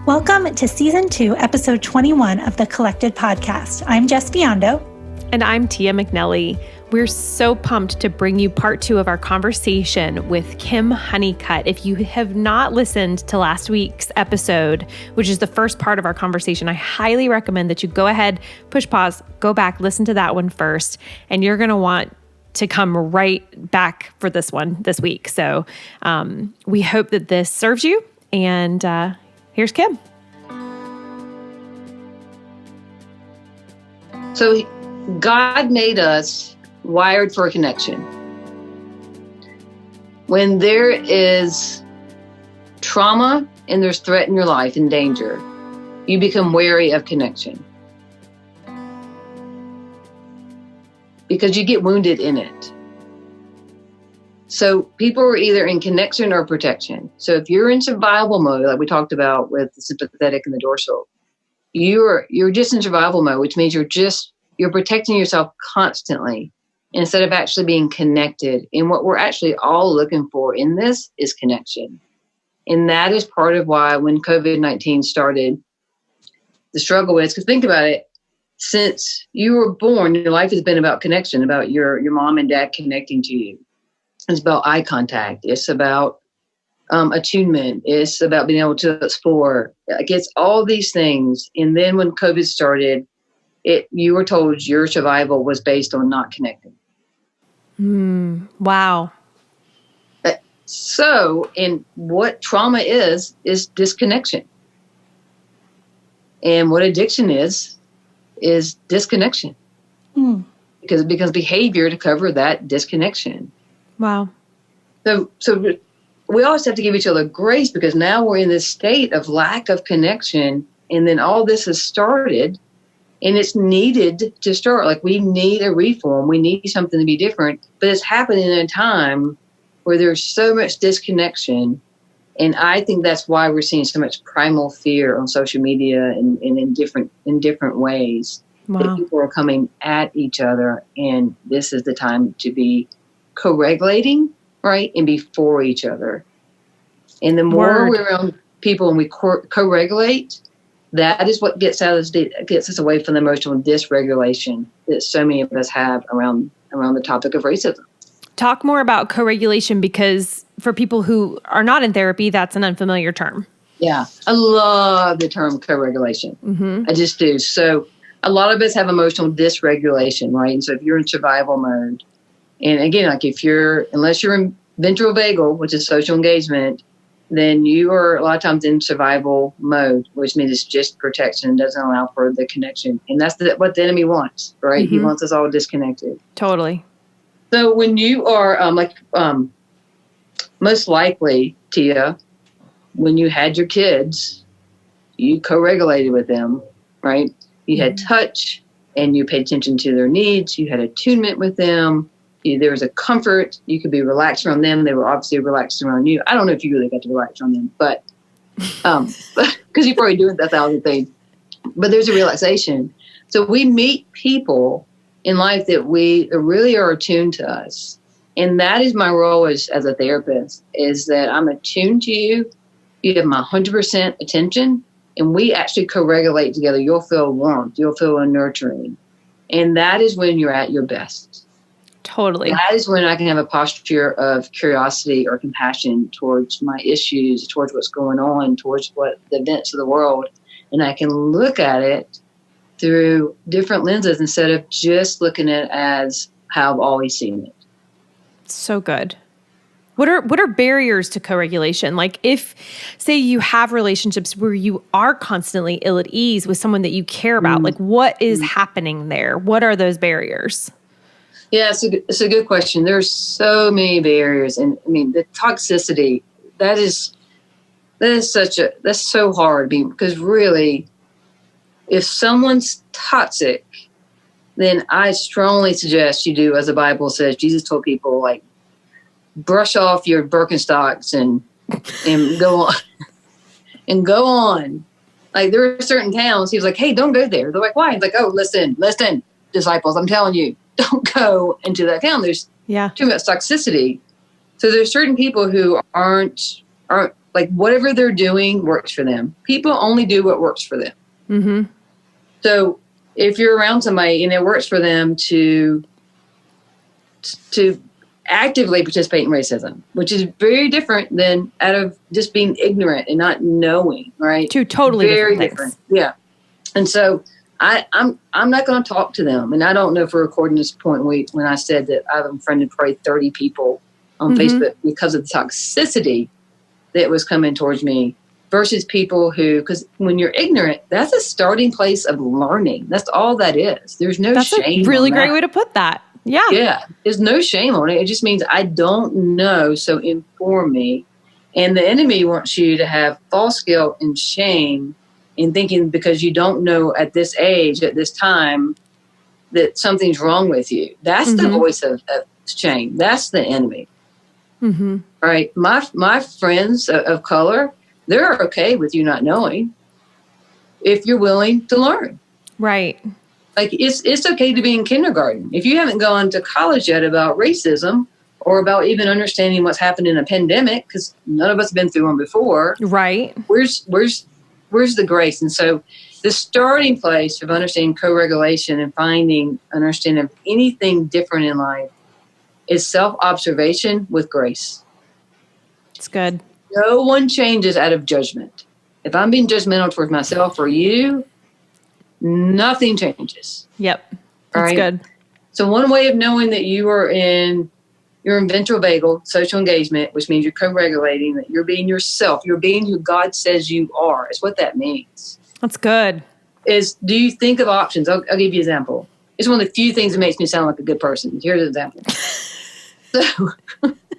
Welcome to Season 2, Episode 21 of the Collected Podcast. I'm Jess Biondo. And I'm Tia McNelly. We're so pumped to bring you part 2 of our conversation with Kim Honeycutt. If you have not listened to last week's episode, which is the first part of our conversation, I highly recommend that you go ahead, push pause, go back, listen to that one first, and you're going to want to come right back for this one this week. So we hope that this serves you. And here's Kim. So God made us wired for a connection. When there is trauma and there's threat in your life and danger, you become wary of connection because you get wounded in it. So people are either in connection or protection. So if you're in survival mode, like we talked about with the sympathetic and the dorsal, you're just in survival mode, which means you're protecting yourself constantly instead of actually being connected. And what we're actually all looking for in this is connection. And that is part of why when COVID-19 started, the struggle is, because think about it, since you were born, your life has been about connection, about your mom and dad connecting to you. It's about eye contact. It's about attunement. It's about being able to explore. Like it's all these things. And then when COVID started, you were told your survival was based on not connecting. Wow. So, and what trauma is disconnection. And what addiction is disconnection. Because it becomes behavior to cover that disconnection. Wow. So we always have to give each other grace because now we're in this state of lack of connection. And then all this has started and it's needed to start. Like we need a reform. We need something to be different, but it's happening in a time where there's so much disconnection. And I think that's why we're seeing so much primal fear on social media and in different ways. Wow. That people are coming at each other. And this is the time to be co-regulating, right? And be for each other. And the more we're around people and we co-regulate, that is what gets us away from the emotional dysregulation that so many of us have around the topic of racism. Talk more about co-regulation, because for people who are not in therapy, that's an unfamiliar term. Yeah, I love the term co-regulation. Mm-hmm. I just do. So a lot of us have emotional dysregulation, right? And so if you're in survival mode, and again, like unless you're in ventral vagal, which is social engagement, then you are a lot of times in survival mode, which means it's just protection and doesn't allow for the connection. And that's what the enemy wants, right? Mm-hmm. He wants us all disconnected. Totally. So when you are most likely, Tia, when you had your kids, you co-regulated with them, right? You had touch and you paid attention to their needs. You had attunement with them. There was a comfort. You could be relaxed around them. They were obviously relaxed around you. I don't know if you really got to relax around them, but because you're probably doing 1,000 things. But there's a relaxation. So we meet people in life that really are attuned to us. And that is my role as a therapist, is that I'm attuned to you. You have my 100% attention, and we actually co-regulate together. You'll feel warmth. You'll feel nurturing. And that is when you're at your best. Totally. That is when I can have a posture of curiosity or compassion towards my issues, towards what's going on, towards what the events of the world. And I can look at it through different lenses instead of just looking at it as how I've always seen it. So good. What are barriers to co-regulation? Like if, say, you have relationships where you are constantly ill at ease with someone that you care about, like what is happening there? What are those barriers? Yeah, it's a good question. There's so many barriers. And I mean, the toxicity, that's so hard because really, if someone's toxic, then I strongly suggest you do, as the Bible says, Jesus told people, like, brush off your Birkenstocks and go on. And go on. Like, there are certain towns, he was like, hey, don't go there. They're like, why? He's like, oh, listen, disciples, I'm telling you, don't go into that town. There's too much toxicity. So there's certain people who aren't like whatever they're doing works for them. People only do what works for them. Mm-hmm. So if you're around somebody and it works for them to actively participate in racism, which is very different than out of just being ignorant and not knowing, right? Two totally very different things. Yeah. And so I'm not going to talk to them. And I don't know if we're recording this point when I said that I've unfriended probably 30 people on Facebook because of the toxicity that was coming towards me, versus people who, because when you're ignorant, that's a starting place of learning. That's all that is. There's no shame. That's a really great way to put that. Yeah. Yeah. There's no shame on it. It just means I don't know, so inform me. And the enemy wants you to have false guilt and shame in thinking because you don't know at this age, at this time, that something's wrong with you. That's the voice of shame. That's the enemy. Mm-hmm. Right. My friends of color, they're okay with you not knowing if you're willing to learn. Right. Like it's okay to be in kindergarten. If you haven't gone to college yet about racism or about even understanding what's happened in a pandemic, because none of us have been through one before. Right. Where's the grace? And so the starting place of understanding co-regulation and finding understanding of anything different in life is self-observation with grace. It's good. No one changes out of judgment. If I'm being judgmental towards myself or you, nothing changes. Yep. That's good. So one way of knowing that you're in ventral vagal social engagement, which means you're co-regulating, that you're being yourself, you're being who God says you are, is what that means. That's good. Is do you think of options? I'll give you an example. It's one of the few things that makes me sound like a good person. Here's an example. So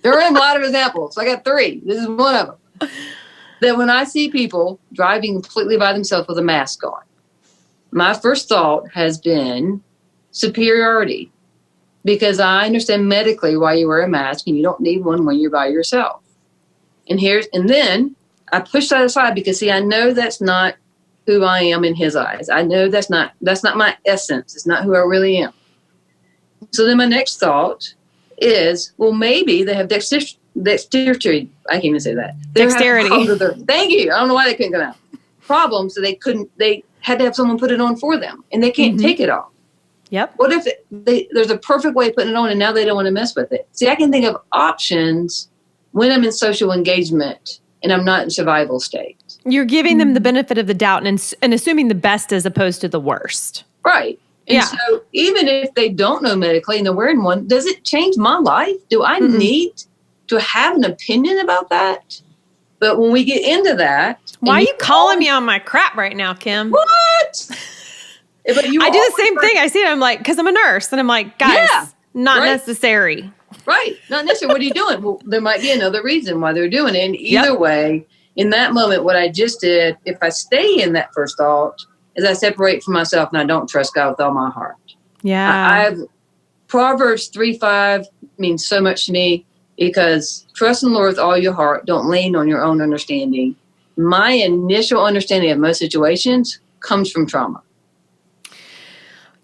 there are a lot of examples. I got 3. This is one of them. That when I see people driving completely by themselves with a mask on, my first thought has been superiority, because I understand medically why you wear a mask and you don't need one when you're by yourself. And then I push that aside because, see, I know that's not who I am in his eyes. I know that's not my essence. It's not who I really am. So then my next thought is, well, maybe they have dexterity. I can't even say that. Dexterity. Thank you. I don't know why they couldn't come out. Problems, so they had to have someone put it on for them, and they can't take it off. Yep. What if there's a perfect way of putting it on, and now they don't want to mess with it? See, I can think of options when I'm in social engagement and I'm not in survival state. You're giving them the benefit of the doubt and assuming the best as opposed to the worst. Right. And so even if they don't know medically and they're wearing one, does it change my life? Do I need to have an opinion about that? But when we get into that... Why are you calling me on my crap right now, Kim? What? But I do the same thing. I see it. I'm like, because I'm a nurse. And I'm like, guys, not necessary. Right. Not necessary. What are you doing? Well, there might be another reason why they're doing it. And either way, in that moment, what I just did, if I stay in that first thought, is I separate from myself and I don't trust God with all my heart. Yeah. Proverbs 3:5 means so much to me, because trust in the Lord with all your heart. Don't lean on your own understanding. My initial understanding of most situations comes from trauma.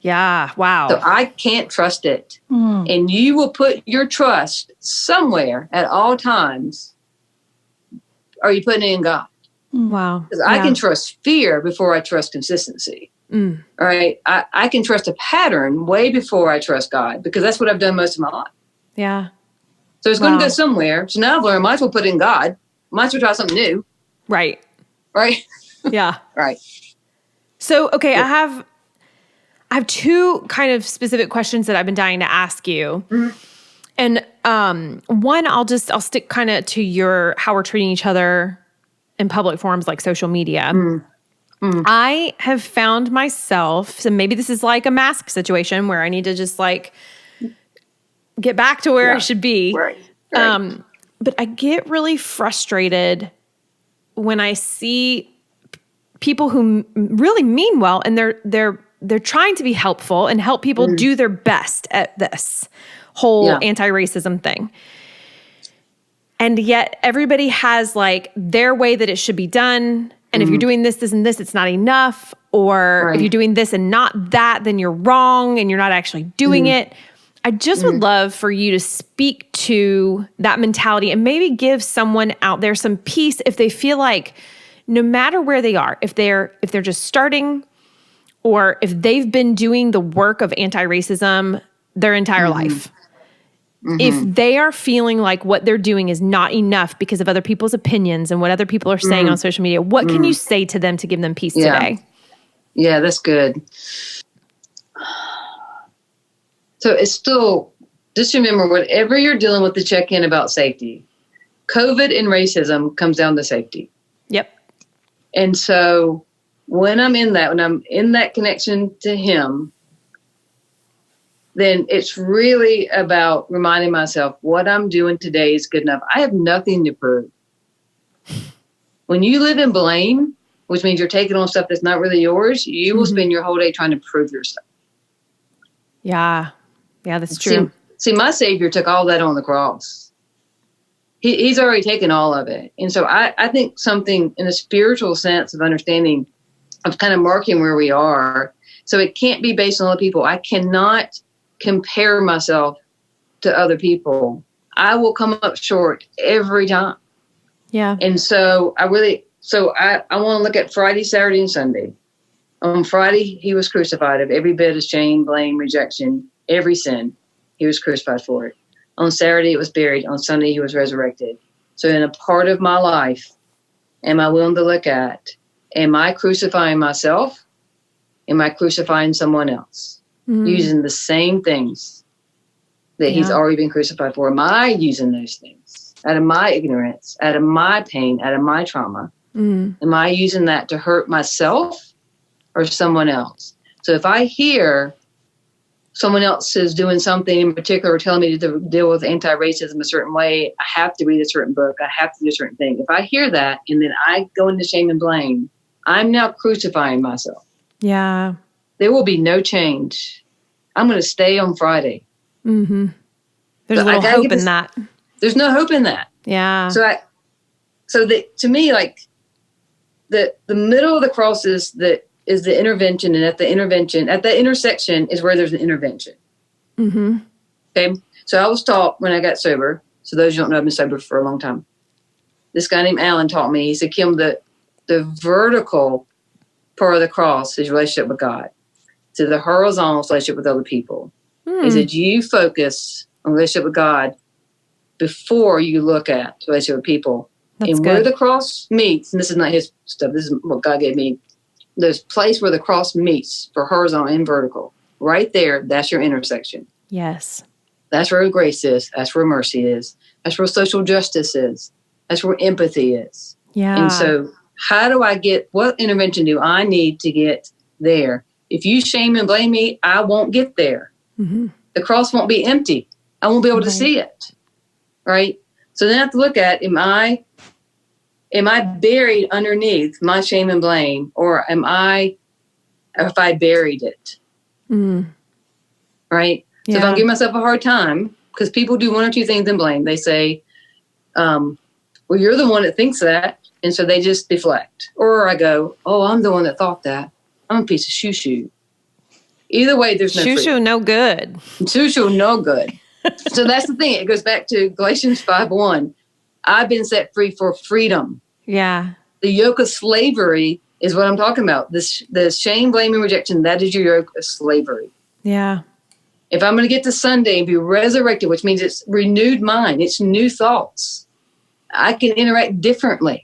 Yeah. Wow. So I can't trust it. And you will put your trust somewhere at all times. Are you putting it in God? Wow. Because I can trust fear before I trust consistency. All right. I can trust a pattern way before I trust God, because that's what I've done most of my life. Yeah. So it's going to go somewhere. So now I've learned, might as well put it in God. Might as well try something new. Right. Right. Yeah. Right. So, okay, I have 2 kind of specific questions that I've been dying to ask you. And one, I'll stick kind of to how we're treating each other in public forums like social media. I have found myself, so maybe this is like a mask situation where I need to just like get back to where I should be. Right. But I get really frustrated when I see people who really mean well, and they're trying to be helpful and help people do their best at this whole anti-racism thing. And yet everybody has like their way that it should be done. And if you're doing this, this, and this, it's not enough. Or if you're doing this and not that, then you're wrong and you're not actually doing it. I just would love for you to speak to that mentality and maybe give someone out there some peace if they feel like no matter where they are, if they're just starting or if they've been doing the work of anti-racism their entire life. If they are feeling like what they're doing is not enough because of other people's opinions and what other people are saying on social media, what can you say to them to give them peace today? Yeah, that's good. So it's still, just remember, whatever you're dealing with, the check-in about safety, COVID and racism comes down to safety. Yep. And so when I'm in that connection to him, then it's really about reminding myself what I'm doing today is good enough. I have nothing to prove. When you live in blame, which means you're taking on stuff that's not really yours, you will spend your whole day trying to prove yourself. Yeah. Yeah, that's true. See, my Savior took all that on the cross. He's already taken all of it. And so I think something in a spiritual sense of understanding, of kind of marking where we are. So it can't be based on other people. I cannot compare myself to other people. I will come up short every time. Yeah. And so I want to look at Friday, Saturday, and Sunday. On Friday, he was crucified of every bit of shame, blame, rejection, every sin. He was crucified for it. On Saturday, it was buried. On Sunday, he was resurrected. So in a part of my life, am I willing to look at, am I crucifying myself? Am I crucifying someone else? Using the same things that he's already been crucified for? Am I using those things out of my ignorance, out of my pain, out of my trauma? Am I using that to hurt myself or someone else? So if I hear someone else is doing something in particular, telling me to deal with anti-racism a certain way, I have to read a certain book, I have to do a certain thing. If I hear that and then I go into shame and blame, I'm now crucifying myself. Yeah. There will be no change. I'm going to stay on Friday. There's a little hope in that. There's no hope in that. Yeah. To me, like the middle of the cross is the intervention, and at that intersection is where there's an intervention. Okay. So I was taught when I got sober. So those who don't know, I've been sober for a long time. This guy named Alan taught me. He said, Kim, the vertical part of the cross is relationship with God. To the horizontal relationship with other people. He said, you focus on relationship with God before you look at relationship with people. That's good. Where the cross meets, and this is not his stuff, this is what God gave me. There's a place where the cross meets for horizontal and vertical. Right there, that's your intersection. Yes. That's where grace is. That's where mercy is. That's where social justice is. That's where empathy is. Yeah. And so what intervention do I need to get there? If you shame and blame me, I won't get there. The cross won't be empty. I won't be able to see it. Right? So then I have to look at, am I buried underneath my shame and blame, or have I buried it? Right? Yeah. So if I give myself a hard time, because people do one or two things and blame, they say, well, you're the one that thinks that. And so they just deflect. Or I go, oh, I'm the one that thought that. I'm a piece of shoo-shoo. Either way, there's no shoo-shoo, no good. Shoo-shoo, no good. So that's the thing. It goes back to Galatians 5:1. I've been set free for freedom. Yeah. The yoke of slavery is what I'm talking about. The shame, blame, and rejection, that is your yoke of slavery. Yeah. If I'm going to get to Sunday and be resurrected, which means it's renewed mind, it's new thoughts, I can interact differently.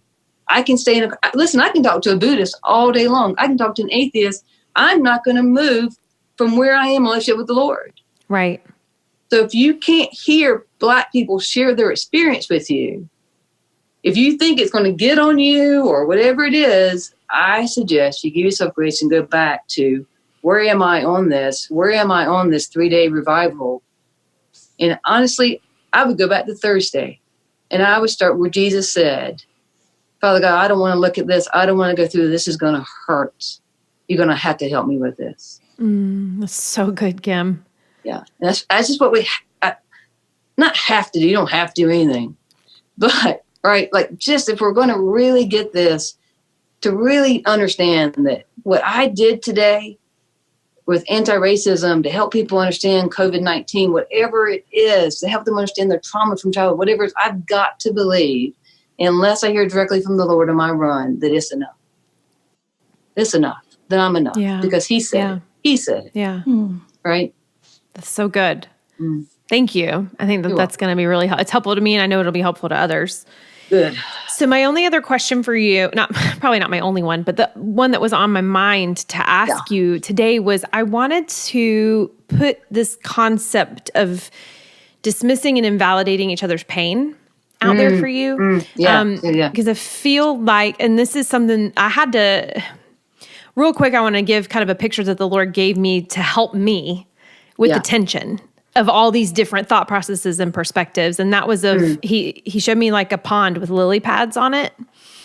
I can I can talk to a Buddhist all day long. I can talk to an atheist. I'm not going to move from where I am in relationship with the Lord. Right. So if you can't hear Black people share their experience with you, if you think it's going to get on you or whatever it is, I suggest you give yourself grace and go back to, where am I on this? Where am I on this 3-day revival? And honestly, I would go back to Thursday and I would start where Jesus said, Father God, I don't want to look at this. I don't want to go through this. This is going to hurt. You're going to have to help me with this. That's so good, Kim. Yeah. And that's just what we not have to do. You don't have to do anything. But, right, like just if we're going to really get this, to really understand that what I did today with anti-racism, to help people understand COVID-19, whatever it is, to help them understand their trauma from childhood, whatever it is, I've got to believe, unless I hear directly from the Lord on my run, that it's enough. It's enough. That I'm enough. Yeah. Because he said it. He said it. Yeah. Right? That's so good. Thank you. I think that's going to be really helpful. It's helpful to me, and I know it'll be helpful to others. Good. So my only other question for you, probably not my only one, but the one that was on my mind to ask you today was, I wanted to put this concept of dismissing and invalidating each other's pain out there for you. Because I feel like, and this is something I had to, real quick, I want to give kind of a picture that the Lord gave me to help me with the tension of all these different thought processes and perspectives. And that was he showed me like a pond with lily pads on it.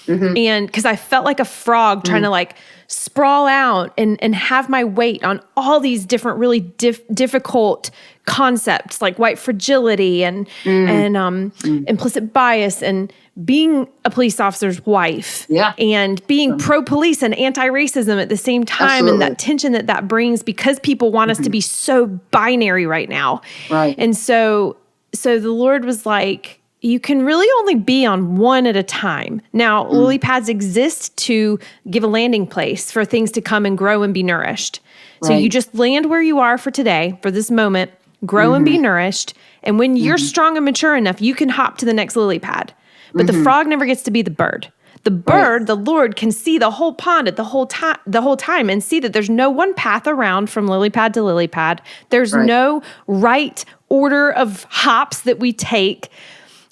And because I felt like a frog trying to like sprawl out and have my weight on all these different really difficult concepts like white fragility and implicit bias and being a police officer's wife and being pro-police and anti-racism at the same time. And that tension that brings, because people want us to be so binary right now. Right. And so the Lord was like, you can really only be on one at a time. Now, lily pads exist to give a landing place for things to come and grow and be nourished. So you just land where you are for today, for this moment, grow and be nourished. And when you're strong and mature enough, you can hop to the next lily pad. But the frog never gets to be the bird. The bird, the Lord, can see the whole pond at the whole time and see that there's no one path around from lily pad to lily pad. There's no right order of hops that we take.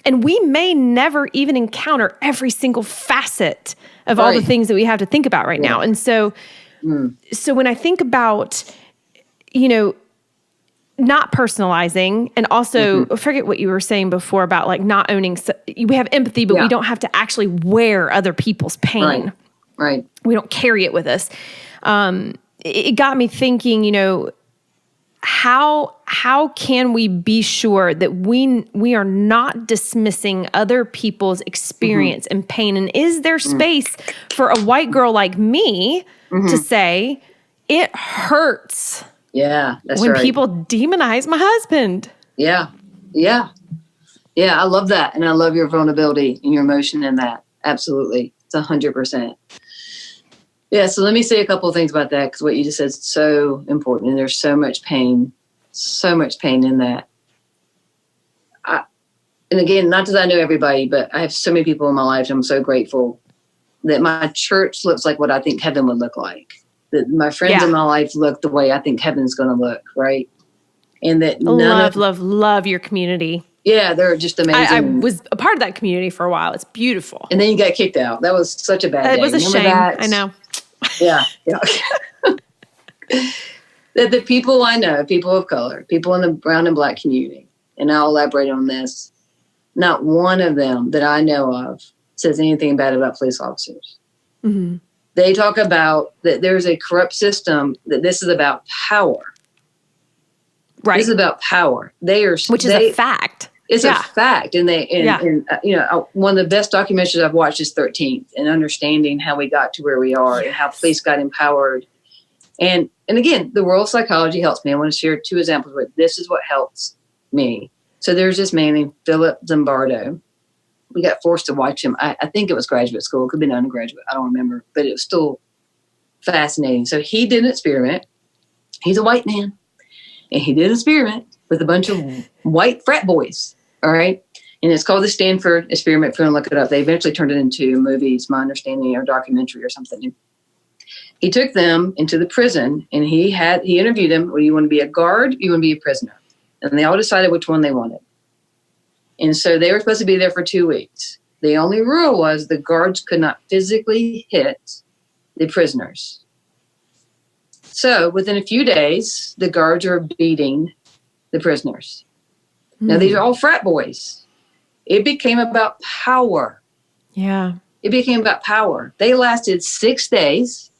And we may never even encounter every single facet of all the things that we have to think about right now. And so when I think about, not personalizing, and also forget what you were saying before about like not owning, we have empathy, but we don't have to actually wear other people's pain. Right. We don't carry it with us. It got me thinking, how can we be sure that we are not dismissing other people's experience and pain? And is there space for a white girl like me to say, it hurts when people demonize my husband? Yeah. I love that. And I love your vulnerability and your emotion in that. Absolutely. It's 100%. Yeah. So let me say a couple of things about that, because what you just said is so important. And there's so much pain in that. And again, not that I know everybody, but I have so many people in my life. I'm so grateful that my church looks like what I think heaven would look like. That my friends in my life look the way I think heaven's going to look, right? And that love your community. Yeah, they're just amazing. I was a part of that community for a while. It's beautiful. And then you got kicked out. That was such a bad day. It was a shame. That? I know. Yeah. That the people I know, people of color, people in the brown and black community, and I'll elaborate on this, not one of them that I know of says anything bad about police officers. They talk about that there's a corrupt system, that this is about power. Right. This is about power. Which is a fact. It's a fact. And one of the best documentaries I've watched is 13th, and understanding how we got to where we are and how police got empowered. And again, the world of psychology helps me. I want to share 2 examples where this is what helps me. So there's this man named Philip Zimbardo. We got forced to watch him. I think it was graduate school. It could have been undergraduate. I don't remember. But it was still fascinating. So he did an experiment. He's a white man. And he did an experiment with a bunch of white frat boys. All right. And it's called the Stanford Experiment. If you want to look it up, they eventually turned it into movies, my understanding, or documentary or something. He took them into the prison, and he interviewed them. Well, you want to be a guard? You want to be a prisoner? And they all decided which one they wanted. And so they were supposed to be there for 2 weeks. The only rule was the guards could not physically hit the prisoners. So within a few days, the guards are beating the prisoners. Now, these are all frat boys. It became about power. Yeah. It became about power. They lasted 6 days.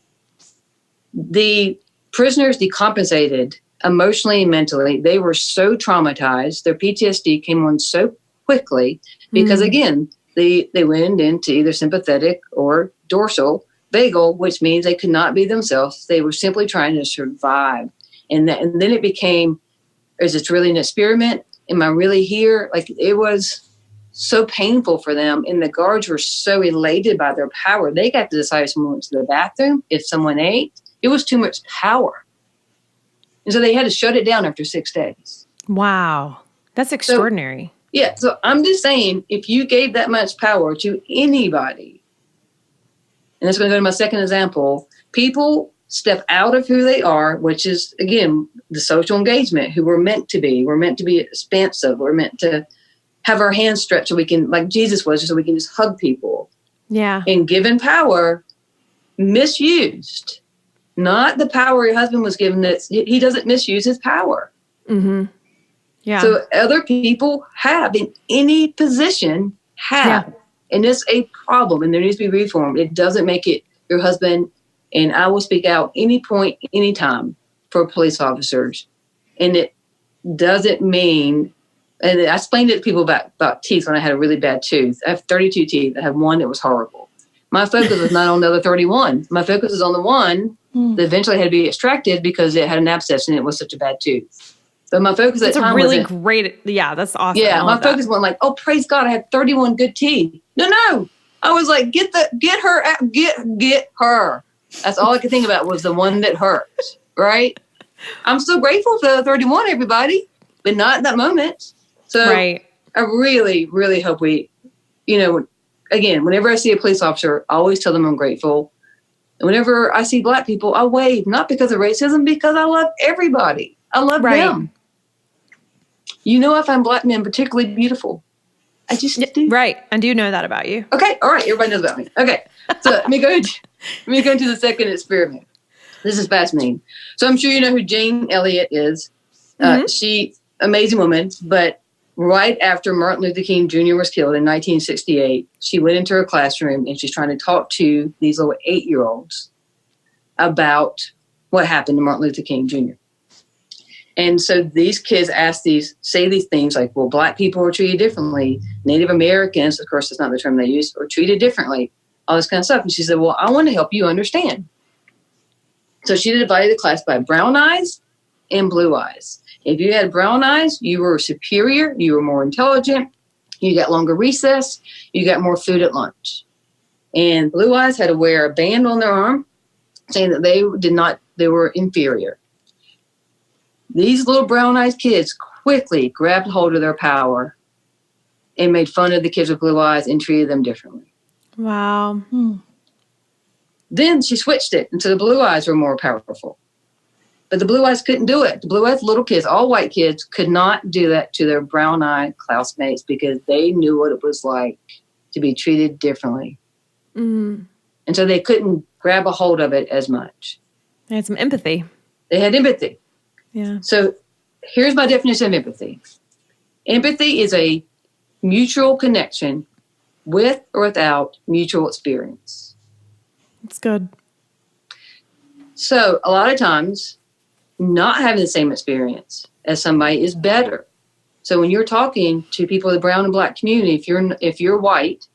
The prisoners decompensated emotionally and mentally. They were so traumatized. Their PTSD came on so quickly because, again, they went into either sympathetic or dorsal vagal, which means they could not be themselves. They were simply trying to survive. And then it became, is this really an experiment? Am I really here? Like, it was so painful for them. And the guards were so elated by their power. They got to decide if someone went to the bathroom, if someone ate. It was too much power. And so they had to shut it down after 6 days. Wow. That's extraordinary. So I'm just saying, if you gave that much power to anybody, and that's going to go to my second example, people step out of who they are, which is, again, the social engagement, who we're meant to be. We're meant to be expansive. We're meant to have our hands stretched so we can, like Jesus was, so we can just hug people. Yeah. And given power, misused. Not the power your husband was given, that he doesn't misuse his power. Mm-hmm. Yeah. So other people have, in any position, have. Yeah. And it's a problem, and there needs to be reform. It doesn't make it your husband, and I will speak out any point, anytime for police officers. And it doesn't mean, and I explained it to people about teeth when I had a really bad tooth. I have 32 teeth. I have one that was horrible. My focus was not on the other 31. My focus is on the one that eventually had to be extracted because it had an abscess and it was such a bad tooth. But my focus at the time really great. Yeah, that's awesome. Yeah, my focus wasn't like, oh, praise God, I had 31 good teeth. No. I was like, get her out, get her. That's all I could think about was the one that hurt, right? I'm so grateful for the 31, everybody, but not in that moment. So I really, really hope we, again, whenever I see a police officer, I always tell them I'm grateful. And whenever I see Black people, I wave, not because of racism, because I love everybody. I love them. I find Black men particularly beautiful. I just do. Right. I do know that about you. Okay. All right. Everybody knows about me. Okay. So let me go into the second experiment. This is fascinating. So I'm sure you know who Jane Elliott is. She, amazing woman, but right after Martin Luther King Jr. was killed in 1968, she went into her classroom and she's trying to talk to these little 8-year-olds about what happened to Martin Luther King Jr. And so these kids say these things like, well, Black people are treated differently. Native Americans, of course, that's not the term they use, are treated differently, all this kind of stuff. And she said, well, I want to help you understand. So she divided the class by brown eyes and blue eyes. If you had brown eyes, you were superior, you were more intelligent, you got longer recess, you got more food at lunch. And blue eyes had to wear a band on their arm saying that they were inferior. These little brown-eyed kids quickly grabbed hold of their power and made fun of the kids with blue eyes and treated them differently. Wow. Then she switched it, and so the blue eyes were more powerful. But the blue eyes couldn't do it. The blue eyes little kids, all white kids, could not do that to their brown-eyed classmates because they knew what it was like to be treated differently. And so they couldn't grab a hold of it as much. They had some empathy. They had empathy. Yeah. So here's my definition of empathy. Empathy is a mutual connection with or without mutual experience. That's good. So a lot of times, not having the same experience as somebody is better. So when you're talking to people in the brown and Black community, if you're white,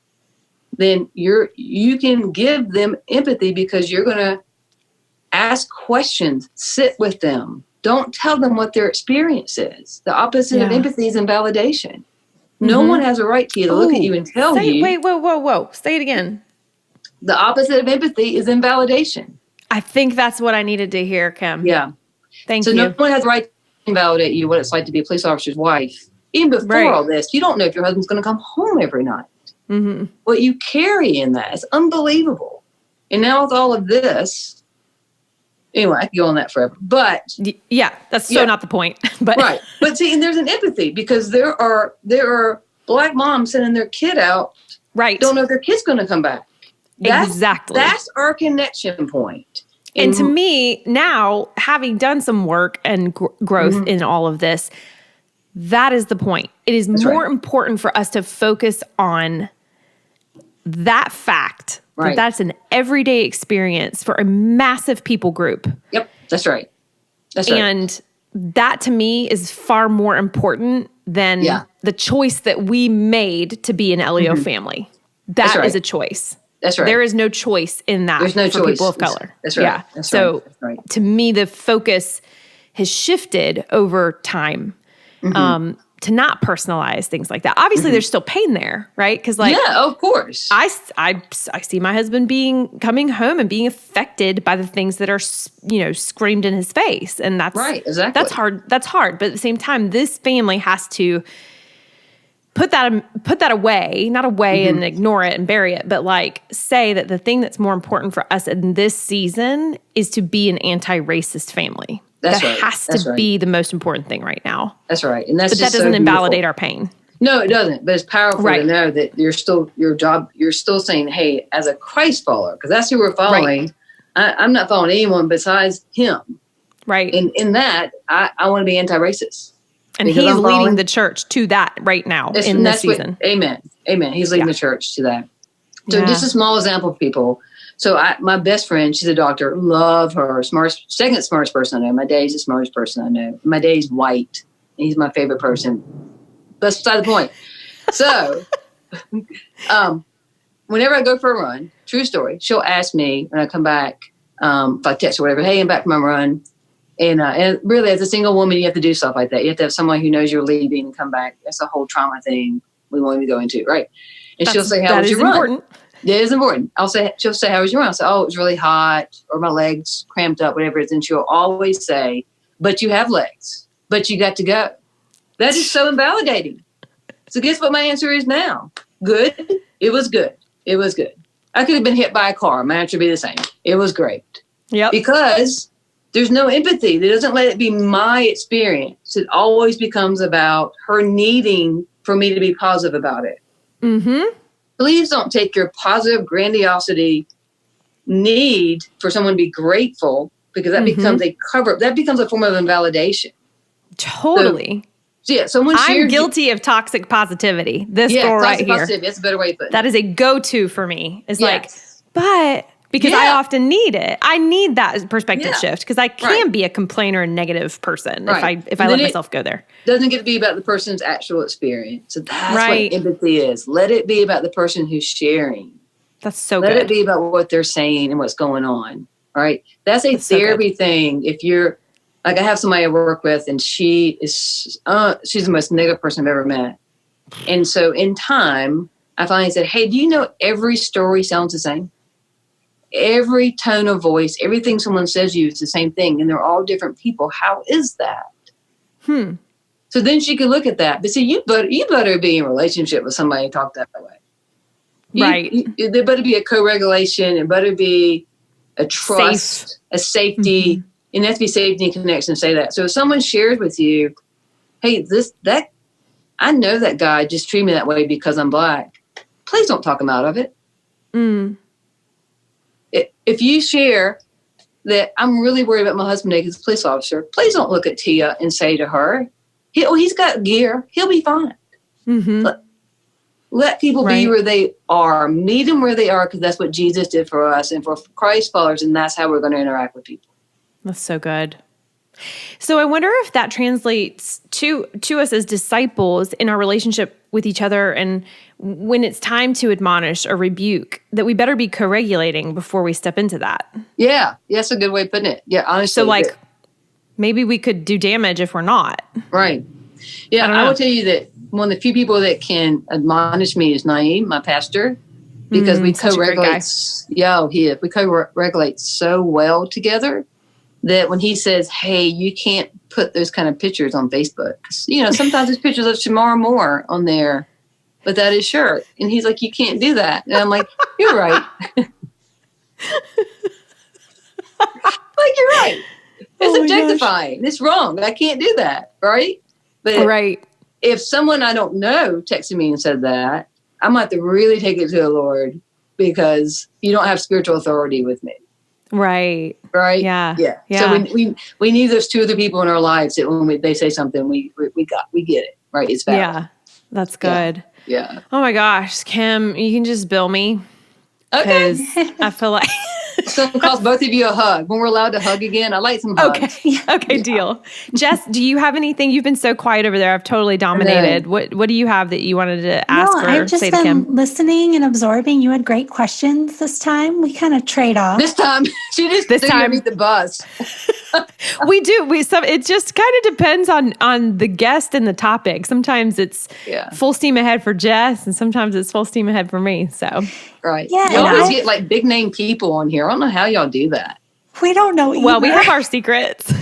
then you can give them empathy because you're going to ask questions, sit with them. Don't tell them what their experience is. The opposite of empathy is invalidation. No one has a right to look at you and tell you. Wait, whoa. Say it again. The opposite of empathy is invalidation. I think that's what I needed to hear, Kim. Yeah. Thank you. So no one has the right to invalidate you, what it's like to be a police officer's wife. Even before all this, you don't know if your husband's going to come home every night. What you carry in that is unbelievable. And now with all of this, anyway, I could go on that forever. But yeah, that's so not the point. But right. But see, and there's an empathy because there are Black moms sending their kid out. Right. Don't know if their kid's going to come back. Exactly. That's our connection point. And to me, now, having done some work and growth in all of this, that is the point. It is more important for us to focus on that fact that that's an everyday experience for a massive people group. Yep, that's right. That's right. And that to me is far more important than the choice that we made to be an LEO family. That is a choice. That's right. There is no choice in that There's no for choice. people of color. That's right. Yeah. That's so right. That's right. To me, the focus has shifted over time to not personalize things like that. Obviously, there's still pain there, right? Because yeah, of course. I see my husband coming home and being affected by the things that are, screamed in his face. And that's right. Exactly. That's hard. That's hard. But at the same time, this family has to put that away, not away and ignore it and bury it, but say that the thing that's more important for us in this season is to be an anti-racist family. That has to be the most important thing right now. That's right. And that doesn't invalidate our pain. No, it doesn't. But it's powerful to know that you're still saying, hey, as a Christ follower, because that's who we're following. Right. I'm not following anyone besides him. Right. And in that, I want to be anti-racist. And he's leading the church to that right now in this season. Amen. He's leading the church to that. So just a small example, people. So my best friend, she's a doctor, love her, second smartest person I know. My dad's the smartest person I know. My dad's white. And he's my favorite person. That's beside the point. So whenever I go for a run, true story, she'll ask me when I come back, if I text or whatever, hey, I'm back from my run. And really, as a single woman, you have to do stuff like that. You have to have someone who knows you're leaving and come back. That's a whole trauma thing we won't even go into, right? And she'll say, how was your run? Important. It is important. She'll say, how was your run? I'll say, oh, it was really hot, or my legs cramped up, whatever it is. And she'll always say, but you have legs, but you got to go. That is so invalidating. So guess what my answer is now? Good. It was good. It was good. I could have been hit by a car. My answer would be the same. It was great. Yep. Because there's no empathy. That doesn't let it be my experience. It always becomes about her needing for me to be positive about it. Mm-hmm. Please don't take your positive grandiosity need for someone to be grateful, because that becomes a cover. That becomes a form of invalidation. Totally. I'm guilty of toxic positivity. This girl right here. Positivity, that's a better way to put it. That is a go-to for me. It's because I often need it. I need that perspective shift, because I can be a complainer and negative person if I let myself go there. Doesn't get to be about the person's actual experience. So that's what empathy is. Let it be about the person who's sharing. That's so Let good. it be about what they're saying and what's going on. All right. That's a therapy thing. If you're I have somebody I work with, and she's the most negative person I've ever met. And so in time, I finally said, hey, do you know every story sounds the same? Every tone of voice, everything someone says to you is the same thing, and they're all different people. How is that? So then she could look at that. But see, you better be in a relationship with somebody who talk that way. There better be a co-regulation. It better be a trust, a safety. And that's be safety and connection. Say that. So if someone shares with you, hey, I know that guy just treated me that way because I'm Black. Please don't talk him out of it. If you share that I'm really worried about my husband naked as a police officer, please don't look at Tia and say to her, he's got gear. He'll be fine. Let people be where they are. Meet them where they are, because that's what Jesus did for us and for Christ followers, and that's how we're going to interact with people. That's so good. So I wonder if that translates to us as disciples in our relationship with each other, and when it's time to admonish or rebuke, that we better be co-regulating before we step into that. Yeah, that's a good way of putting it. Yeah, honestly. So maybe we could do damage if we're not. Right. Yeah, I will tell you that one of the few people that can admonish me is Naeem, my pastor, because we co-regulate. We co-regulate so well together that when he says, hey, you can't put those kind of pictures on Facebook. Sometimes there's pictures of Shamar Moore on there, but that is shirt. And he's like, you can't do that. And I'm like, you're right. You're right. It's objectifying. It's wrong. I can't do that. Right. But if someone I don't know texted me and said that, I'm going to have to really take it to the Lord, because you don't have spiritual authority with me. Right. Yeah. So we need those two other people in our lives that when they say something, we get it. Right. It's valid. Yeah. That's good. Yeah. Oh my gosh, Kim, you can just bill me. Okay. I feel like It's going to cost both of you a hug. When we're allowed to hug again, I like some hugs. Okay. Okay, deal. Jess, do you have anything? You've been so quiet over there. I've totally dominated. What do you have that you wanted to ask or say to Kim? Listening and absorbing. You had great questions this time. We kind of trade off. This time, she just this time meet the bus. We do. It just kind of depends on the guest and the topic. Sometimes it's full steam ahead for Jess, and sometimes it's full steam ahead for me. So right. Yeah, you always get like big name people on here. I don't know how y'all do that. We don't know either. Well, we have our secrets.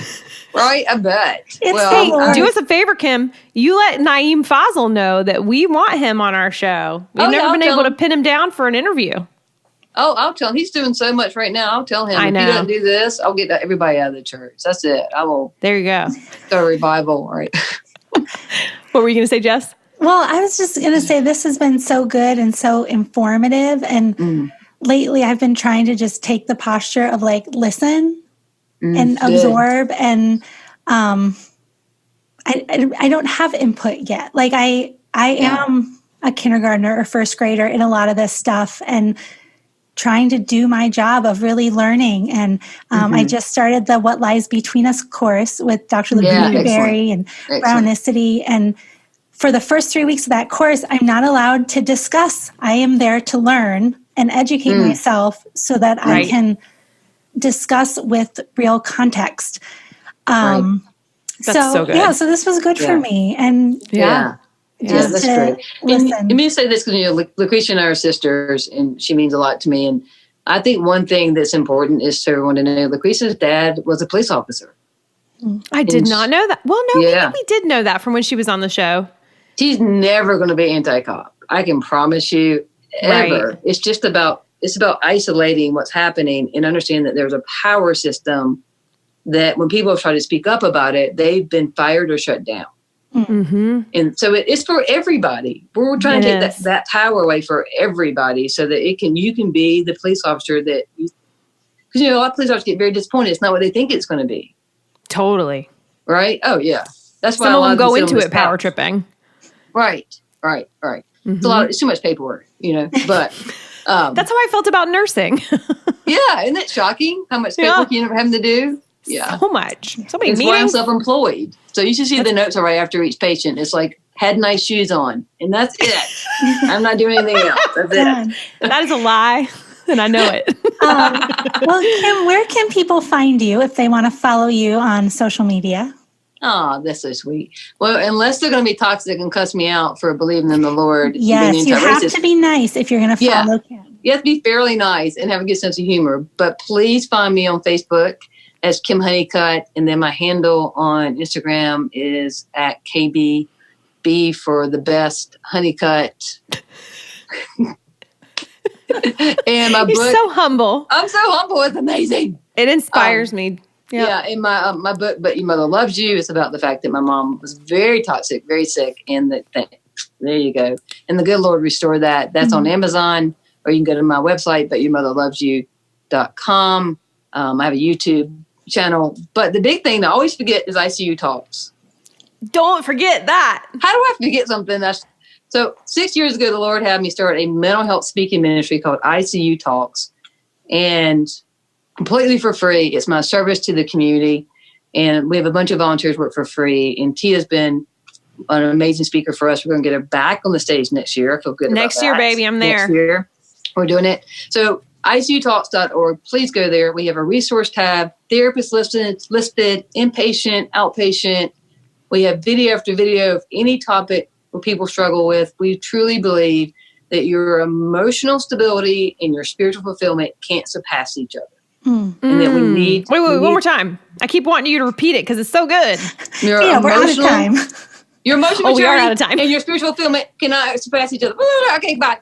Right, I bet. Do us a favor, Kim. You let Naeem Fazal know that we want him on our show. We've never been able to pin him down for an interview. Oh, I'll tell him. He's doing so much right now. I'll tell him. I know. If he doesn't do this, I'll get everybody out of the church. That's it. I will. There you go. Start a revival. All right. What were you going to say, Jess? Well, I was just going to say this has been so good and so informative. And lately I've been trying to just take the posture of like, listen and absorb. And I don't have input yet. Like I am a kindergartner or first grader in a lot of this stuff and trying to do my job of really learning. And I just started the What Lies Between Us course with Dr. Laguna Berry and Brownicity. And for the first 3 weeks of that course, I'm not allowed to discuss. I am there to learn and educate myself so that I can discuss with real context. That's so good. Yeah, so this was good for me. And that's great. And let me say this because Lucretia and I are sisters, and she means a lot to me. And I think one thing that's important is for everyone to know Lucretia's dad was a police officer. I did not know that. Well, no, maybe we did know that from when she was on the show. She's never going to be anti-cop. I can promise you, ever. Right. It's about isolating what's happening and understanding that there's a power system that when people have tried to speak up about it, they've been fired or shut down. Mm-hmm. And so it's for everybody. We're trying to take that power away for everybody so that you can be the police officer that because a lot of police officers get very disappointed. It's not what they think it's going to be. Totally. Right? Oh yeah. That's why some of them go into it power tripping. Right. Mm-hmm. It's too much paperwork, but that's how I felt about nursing. Yeah. Isn't it shocking how much paperwork you end up having to do? Yeah. So much. So many meetings. That's why I'm self-employed. So you should see the notes right after each patient. It's like, had nice shoes on. And that's it. I'm not doing anything else. That's it. That is a lie. And I know it. Well, Kim, where can people find you if they want to follow you on social media? Oh, that's so sweet. Well, unless they're going to be toxic and cuss me out for believing in the Lord. Yes, you have to be nice if you're going to follow Kim. You have to be fairly nice and have a good sense of humor. But please find me on Facebook as Kim Honeycutt. And then my handle on Instagram is at KBB for the best Honeycutt. And my book. You're so humble. I'm so humble. It's amazing. It inspires me. Yeah, in my book, But Your Mother Loves You, it's about the fact that my mom was very toxic, very sick, and there you go. And the good Lord restored that. That's on Amazon, or you can go to my website, butyourmotherlovesyou.com. I have a YouTube channel. But the big thing that I always forget is icuTalks. Don't forget that. How do I forget something? So 6 years ago, the Lord had me start a mental health speaking ministry called icuTalks. And completely for free. It's my service to the community. And we have a bunch of volunteers work for free. And Tia's been an amazing speaker for us. We're going to get her back on the stage next year. I feel good about that. Next year, baby. I'm there. Next year. We're doing it. So icuTalks.org. Please go there. We have a resource tab. Therapists listed, inpatient, outpatient. We have video after video of any topic where people struggle with. We truly believe that your emotional stability and your spiritual fulfillment can't surpass each other. And that we need. Wait, one more time. I keep wanting you to repeat it because it's so good. We're out of time. Your emotional we are out of time. And your spiritual fulfillment cannot surpass each other. Okay, bye.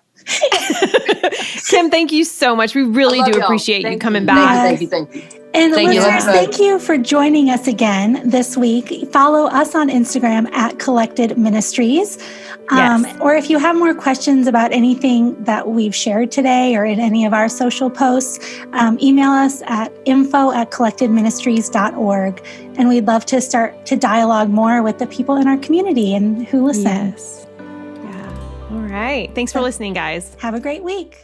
Kim, thank you so much. We really do appreciate you coming back. Thank you. And listeners, thank you for joining us again this week. Follow us on Instagram at Collected Ministries. Or if you have more questions about anything that we've shared today or in any of our social posts, email us at info@collectedministries.org. And we'd love to start to dialogue more with the people in our community and who listen. Yes. Yeah. All right. Thanks for listening, guys. Have a great week.